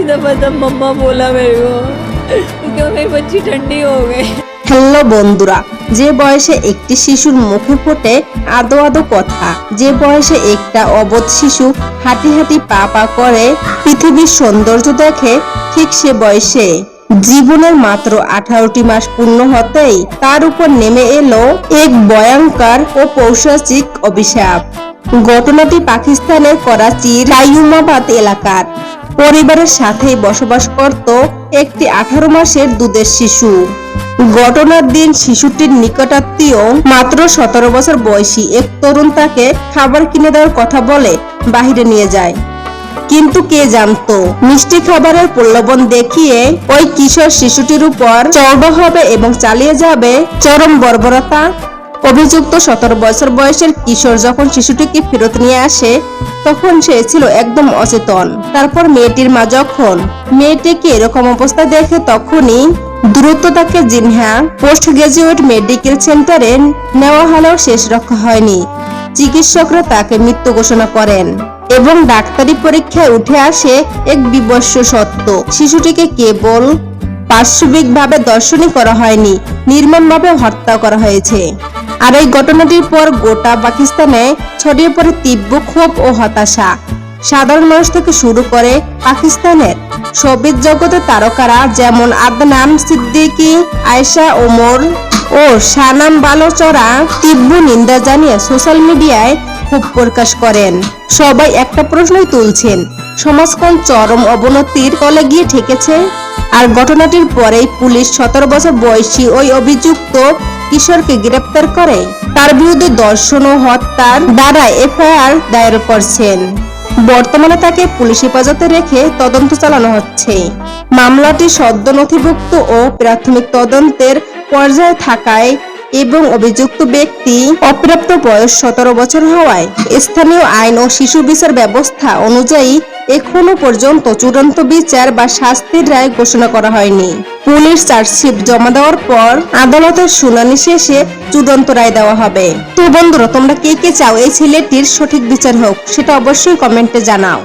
दफा जब मम्मा बोला मेरे को क्योंकि मेरी बच्ची ठंडी हो गई। হ্যালো বন্ধুরা, যে বয়সে একটি শিশুর মুখে ফোটে আদো আদো কথা, যে বয়সে একটা অবোধ শিশু হাঁটি হাঁটি পা পা করে পৃথিবীর সৌন্দর্য দেখে, ঠিক সে বয়সে জীবনের মাত্র 18টি মাস পূর্ণ হতেই তার উপর নেমে এলো এক ভয়ঙ্কর ও পৈশাচিক অভিশাপ। ঘটনাটি পাকিস্তানের করাচির কাইয়ুমাবাদ এলাকার পরিবারের সাথেই বসবাস করত একটি 18 মাসের দুধের শিশু। ঘটনার দিন শিশুটির নিকটাত্মীয় মাত্র 17 বছর বয়সী এক তরুণ তাকে খাবার কিনে দেওয়ার কথা বলে বাহিরে নিয়ে যায়। কিন্তু কে জানতো মিষ্টি খাবারের প্রলোভন দেখিয়ে ওই কিশোর শিশুটির উপর চড়াও হবে এবং চালিয়ে যাবে চরম বর্বরতা। অভিযুক্ত 17 বছর বয়সের কিশোর যখন শিশুটিকে ফেরত নিয়ে আসে তখন সে ছিল একদম অচেতন। তারপর মেয়েটির মা যখন মেয়েটিকে এরকম অবস্থা দেখে তখনই দ্রুত তাকে জিনহা পোস্ট গ্রাজুয়েট মেডিকেল সেন্টারে নেওয়া হলেও শেষ রক্ষা হয়নি। চিকিৎসকরা তাকে মৃত্যু ঘোষণা করেন এবং ডাক্তারি পরীক্ষায় উঠে আসে এক বিভৎস সত্য, শিশুটিকে কেবল পাশবিকভাবে দর্শনই করা হয়নি, নির্মমভাবে হত্যা করা হয়েছে। আর এই ঘটনাটির পর গোটা পাকিস্তানে ছড়িয়ে পড়ে তীব্র ক্ষোভ ও হতাশা। সাধারণ মানুষ থেকে শুরু করে পাকিস্তানের শোবিজ জগতের তারকারা যেমন আদনান সিদ্দিকী, আয়েশা ওমর ও শানাম বালোচরা তীব্র নিন্দা জানিয়ে সোশ্যাল মিডিয়ায় ক্ষোভ প্রকাশ করেন। সবাই একটা প্রশ্নই তুলছেন, সমাজ কোন চরম অবনতির তলে গিয়ে ঠেকেছে? আর ঘটনাটির পরেই পুলিশ 17 বছর বয়সী ওই অভিযুক্ত কিশোরকে গ্রেপ্তার করে তার বিরুদ্ধে ধর্ষণ ও হত্যার ধারায় এফআইআর দায়ের করছেন। বর্তমানে তাকে পুলিশ হেফাজতে রেখে তদন্ত চালানো হচ্ছে। মামলাটি সদ্য নথিভুক্ত ও প্রাথমিক তদন্তের পর্যায়ে থাকায় এবং অভিযুক্ত ব্যক্তি অপ্রাপ্ত বয়স 17 বছর হওয়ায় স্থানীয় আইন ও শিশু বিচার ব্যবস্থা অনুযায়ী এখনো পর্যন্ত চূড়ান্ত বিচার বা শাস্তির রায় ঘোষণা করা হয়নি। পুলিশ চার্জশিট জমা দেওয়ার পর আদালতের শুনানি শেষে চূড়ান্ত রায় দেওয়া হবে। তো বন্ধুরা, তোমরা কে কে চাও এই ছেলেটির সঠিক বিচার হোক সেটা অবশ্যই কমেন্টে জানাও।